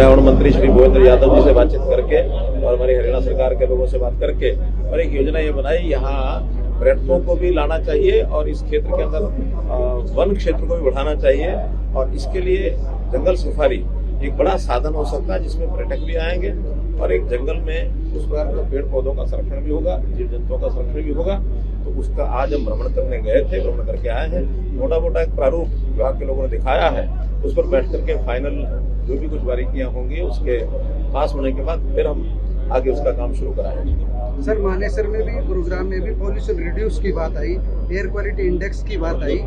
पर्यावरण मंत्री श्री भूपेंद्र यादव जी से बातचीत करके और हमारी हरियाणा सरकार के लोगों से बात करके और एक योजना ये बनाई, यहाँ पर्यटकों को भी लाना चाहिए और इस क्षेत्र के अंदर वन क्षेत्र को भी बढ़ाना चाहिए। और इसके लिए जंगल सफारी एक बड़ा साधन हो सकता है, जिसमें पर्यटक भी आएंगे और एक जंगल में उस प्रकार का पेड़ पौधों का संरक्षण भी होगा, जीव जंतुओं का संरक्षण भी होगा। तो उसका आज हम भ्रमण करने गए थे, भ्रमण करके आए हैं। मोटा मोटा एक प्रारूप विभाग के लोगों ने दिखाया है, उस पर बैठ करके फाइनल जो भी कुछ बारीकियां होंगी उसके पास होने के बाद फिर हम आगे उसका काम शुरू कराएंगे। सर, मानेसर में भी, गुरुग्राम में भी पॉल्यूशन रिड्यूस की बात आई, एयर क्वालिटी इंडेक्स की बात आई।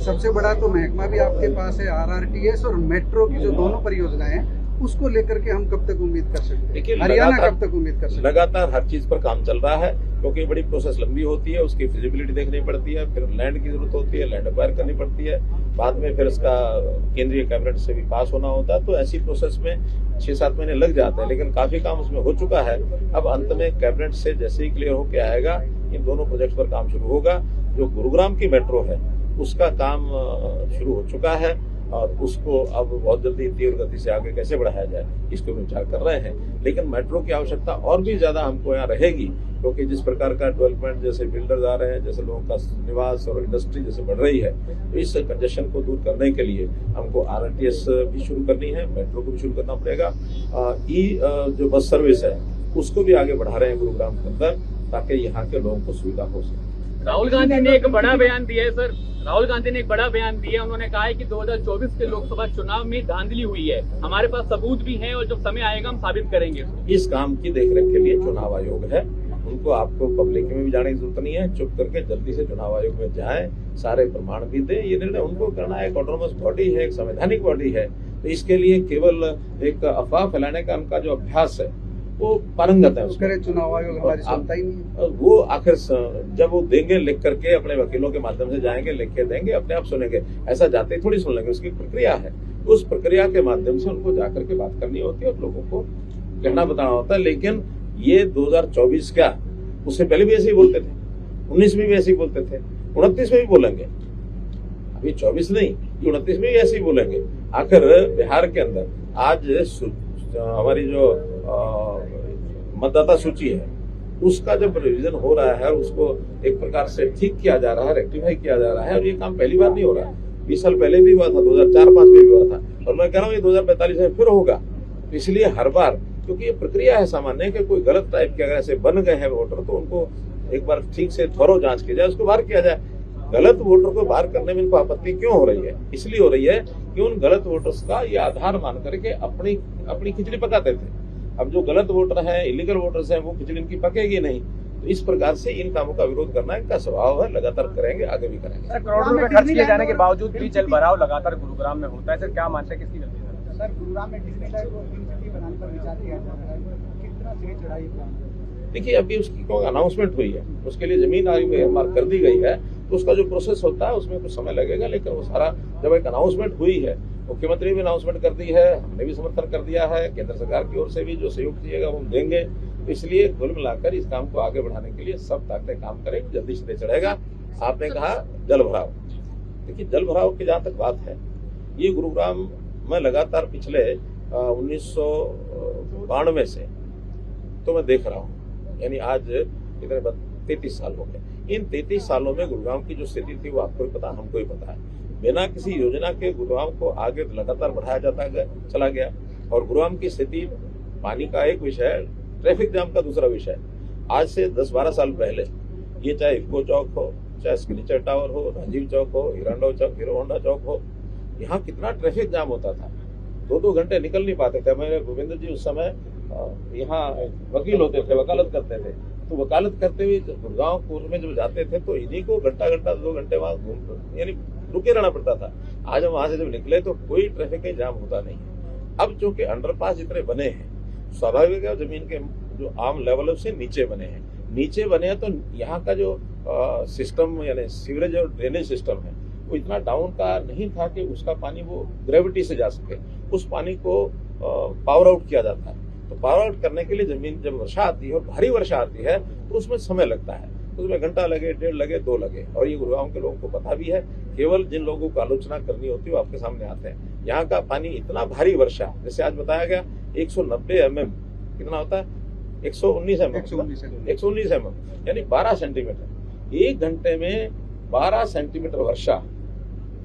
सबसे बड़ा तो महकमा भी आपके पास है, RRTS और मेट्रो की जो दोनों परियोजनाएं हैं, उसको लेकर के हम कब तक उम्मीद कर सकते हैं? हरियाणा कब तक उम्मीद कर सकते हैं? लगातार हर चीज पर काम चल रहा है, क्योंकि बड़ी प्रोसेस लंबी होती है, उसकी फिजिबिलिटी देखनी पड़ती है, फिर लैंड की जरूरत होती है, लैंड एक्वायर करनी पड़ती है, बाद में फिर इसका केंद्रीय कैबिनेट से भी पास होना होता है। तो ऐसी प्रोसेस में 6-7 महीने लग जाते हैं, लेकिन काफी काम उसमें हो चुका है। अब अंत में कैबिनेट से जैसे ही क्लियर होकर आएगा, इन दोनों प्रोजेक्ट पर काम शुरू होगा। जो गुरुग्राम की मेट्रो है उसका काम शुरू हो चुका है और उसको अब बहुत जल्दी तीव्र गति से आगे कैसे बढ़ाया जाए इसको विचार कर रहे हैं। लेकिन मेट्रो की आवश्यकता और भी ज्यादा हमको यहाँ रहेगी, क्योंकि जिस प्रकार का डेवलपमेंट, जैसे बिल्डर्स आ रहे हैं, जैसे लोगों का निवास और इंडस्ट्री जैसे बढ़ रही है, तो इस कंजेशन को दूर करने के लिए हमको RRTS भी शुरू करनी है, मेट्रो को भी शुरू करना पड़ेगा। जो बस सर्विस है उसको भी आगे बढ़ा रहे हैं गुरुग्राम के अंदर, ताकि यहाँ के लोगों को सुविधा हो सके। राहुल गांधी ने एक बड़ा बयान दिया है सर, राहुल गांधी ने एक बड़ा बयान दिया। उन्होंने कहा है कि 2024 के लोकसभा चुनाव में धांधली हुई है, हमारे पास सबूत भी हैं और जब समय आएगा हम साबित करेंगे। इस काम की देखरेख के लिए चुनाव आयोग है, उनको आपको पब्लिक में भी जाने की जरूरत नहीं है। चुप करके जल्दी से चुनाव आयोग में जाएं, सारे प्रमाण भी दें। ये निर्णय उनको करना है, एक ऑटोनोमस बॉडी है, एक संवैधानिक बॉडी है। तो इसके लिए केवल एक अफवाह फैलाने का उनका जो अभ्यास है वो पारंगत है। उसका चुनाव आयोग हमारी सुनता ही नहीं। वो आखिर जब वो देंगे लिख करके, अपने वकीलों के माध्यम से जाएंगे, लिख के देंगे, अपने आप सुनेंगे। ऐसा जाते ही थोड़ी सुन लेंगे, उसकी प्रक्रिया है। उस प्रक्रिया के माध्यम से उनको जाकर के बात करनी होती है और लोगों को कहना बताना होता है। लेकिन ये 2024 क्या, उससे पहले भी ऐसे ही बोलते थे, 19 में भी ऐसे ही बोलते थे, 29 में भी बोलेंगे। अभी 24 नहीं, 29 में भी ऐसे ही बोलेंगे। आखिर बिहार के अंदर आज हमारी जो मतदाता सूची है उसका जब रिवीजन हो रहा है और उसको एक प्रकार से ठीक किया जा रहा है, रेक्टिफाई किया जा रहा है, और ये काम पहली बार नहीं हो रहा है। 20 साल पहले भी हुआ था, 2004-5 में भी हुआ था, और मैं कह रहा हूँ ये 2045 में फिर होगा। इसलिए हर बार, क्योंकि ये प्रक्रिया है सामान्य, कि कोई गलत टाइप के अगर ऐसे बन गए हैं वोटर, तो उनको एक बार ठीक से थोरो जांच की जाए, उसको बाहर किया जाए। गलत वोटर को बाहर करने में इनको आपत्ति क्यों हो रही है? इसलिए हो रही है कि उन गलत वोटर्स का ये आधार मान करके अपनी खिचड़ी पकाते थे। अब जो गलत वोटर हैं, इलीगल वोटर्स हैं, वो खिचड़ी इनकी पकेगी नहीं। तो इस प्रकार से इन कामों का विरोध करना इनका स्वभाव है, लगातार करेंगे, आगे भी करेंगे। सर, करोड़ों रुपए खर्च किए जाने के बावजूद भी जल भराव लगातार गुरुग्राम में होता है। सर, क्या मानते हैं, किसकी गलती है? सर, गुरुग्राम में डिस्नीलैंड को ग्रीन सिटी बनाने पर विचार किया जा रहा है, कितना सिरे चढ़ाई प्लान? देखिए, अभी उसकी कोई अनाउंसमेंट हुई है, उसके लिए जमीन मार्क कर दी गई है, तो उसका जो प्रोसेस होता है उसमें कुछ समय लगेगा। लेकिन वो सारा जब एक अनाउंसमेंट हुई है, मुख्यमंत्री भी अनाउंसमेंट कर दी है, हमने भी समर्थन कर दिया है, केंद्र सरकार की ओर से भी जो सहयोग चाहिएगा वो हम देंगे। तो इसलिए कुल मिलाकर इस काम को आगे बढ़ाने के लिए सब ताकतें काम करेंगे, जल्दी से चढ़ेगा। आपने कहा जल भराव, देखिए जल भराव की जहाँ तक बात है, ये गुरुग्राम में लगातार पिछले 1992 से तो मैं देख रहा हूँ, यानी आज कितने 33 साल हो गए। इन 33 सालों में गुरुग्राम की जो स्थिति थी वो आपको भी पता, हमको भी पता है। बिना किसी योजना के गुरुग्राम को आगे लगातार बढ़ाया चला गया, और गुरुग्राम की स्थिति पानी का एक विषय है, ट्रैफिक जाम का दूसरा विषय है। आज से 10-12 साल पहले ये चाहे इफ्को चौक हो, चाहे सिग्नेचर टावर हो, राजीव चौक हो, हीरो होंडा चौक हो, यहाँ कितना ट्रैफिक जाम होता था। 2-2 घंटे निकल नहीं पाते थे। मेरे भूपेंद्र जी उस समय यहाँ वकील होते थे, वकालत करते थे, तो वकालत करते हुए गुड़गांव कोर्ट में जब जाते थे तो इन्हीं को घंटा 2 घंटे वहाँ यानी रुके रहना पड़ता था। आज हम वहां से जब निकले तो कोई ट्रैफिक का जाम होता नहीं है। अब चूंकि अंडरपास जितने बने हैं, स्वाभाविक है जमीन के जो आम लेवल से नीचे बने हैं, तो यहाँ का जो सिस्टम यानी सीवरेज और ड्रेनेज सिस्टम है वो इतना डाउन का नहीं था कि उसका पानी वो ग्रेविटी से जा सके। उस पानी को पावर आउट किया जाता है। तो पावर आउट करने के लिए जमीन जब वर्षा आती है और भारी वर्षा आती है तो उसमें समय लगता है, उसमें घंटा लगे, 1.5 लगे, 2 लगे। और ये गुरुग्राम के लोगों को पता भी है। केवल जिन लोगों को आलोचना करनी होती है वो आपके सामने आते हैं। यहाँ का पानी इतना भारी वर्षा, जैसे आज बताया गया 190 mm कितना होता है, 119 mm, यानी 12 सेंटीमीटर, 1 घंटे में 12 सेंटीमीटर वर्षा,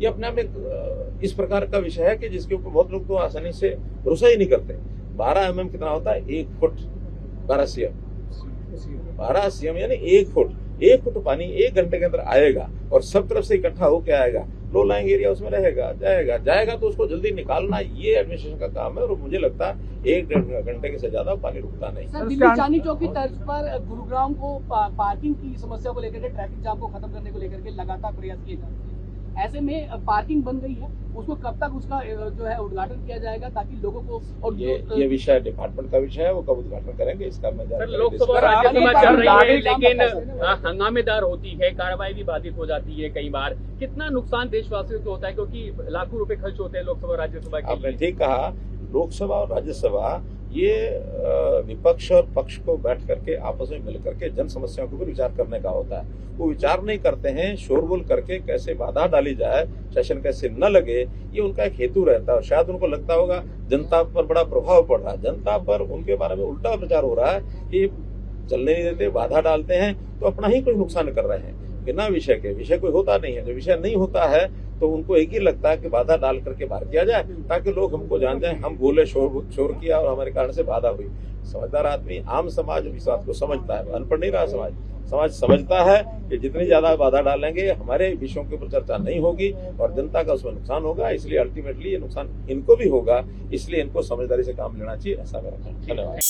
ये अपने आप एक इस प्रकार का विषय है कि जिसके ऊपर बहुत लोग तो आसानी से भरोसा ही नहीं करते। 12 mm कितना होता है, 1 फुट, 12 cm यानी 1 फुट। 1 फुट पानी 1 घंटे के अंदर आएगा और सब तरफ से इकट्ठा होकर आएगा, लो लाइंग एरिया उसमें रहेगा, जाएगा तो उसको जल्दी निकालना, ये एडमिनिस्ट्रेशन का काम है। और मुझे लगता है 1-1.5 घंटे से ज्यादा पानी रुकता नहीं। सर, दिल्ली चांदनी चौक की तर्ज पर गुरुग्राम को पार्किंग की समस्या को लेकर के, ट्रैफिक जाम को खत्म करने को लेकर के लगातार प्रयास किए जा रहे हैं। ऐसे में पार्किंग बन गई है, उसको कब तक उसका जो है उद्घाटन किया जाएगा ताकि लोगों को, और ये विषय डिपार्टमेंट का विषय है, वो कब उद्घाटन करेंगे इसका मैं सर, लोकसभा और राज्यसभा चल रही है लेकिन हंगामेदार होती है, कार्रवाई भी बाधित हो जाती है कई बार। कितना नुकसान देशवासियों को होता है, क्योंकि लाखों रुपए खर्च होते हैं लोकसभा और राज्यसभा के आपने लिए। ठीक कहा, लोकसभा और राज्यसभा ये विपक्ष और पक्ष को बैठ करके आपस में मिल करके जन समस्याओं के ऊपर विचार करने का होता है। वो विचार नहीं करते हैं, शोरगुल करके कैसे बाधा डाली जाए, सेशन कैसे न लगे, ये उनका एक हेतु रहता है। शायद उनको लगता होगा जनता पर बड़ा प्रभाव पड़ रहा है, जनता पर उनके बारे में उल्टा प्रचार हो रहा है कि चलने नहीं देते, बाधा डालते हैं, तो अपना ही कुछ नुकसान कर रहे हैं बिना विषय के। विषय कोई होता नहीं है, जो विषय नहीं होता है तो उनको एक ही लगता है कि बाधा डाल करके बाहर किया जाए ताकि लोग हमको जान जाए, हम बोले, शोर किया और हमारे कारण से बाधा हुई। समझदार आदमी, आम समाज इस बात को समझता है, अनपढ़ नहीं रहा समाज समझता है कि जितनी ज्यादा बाधा डालेंगे हमारे विषयों के ऊपर चर्चा नहीं होगी और जनता का उसमें नुकसान होगा। इसलिए अल्टीमेटली ये नुकसान इनको भी होगा, इसलिए इनको समझदारी से काम लेना चाहिए, ऐसा मेरा कहना है। धन्यवाद।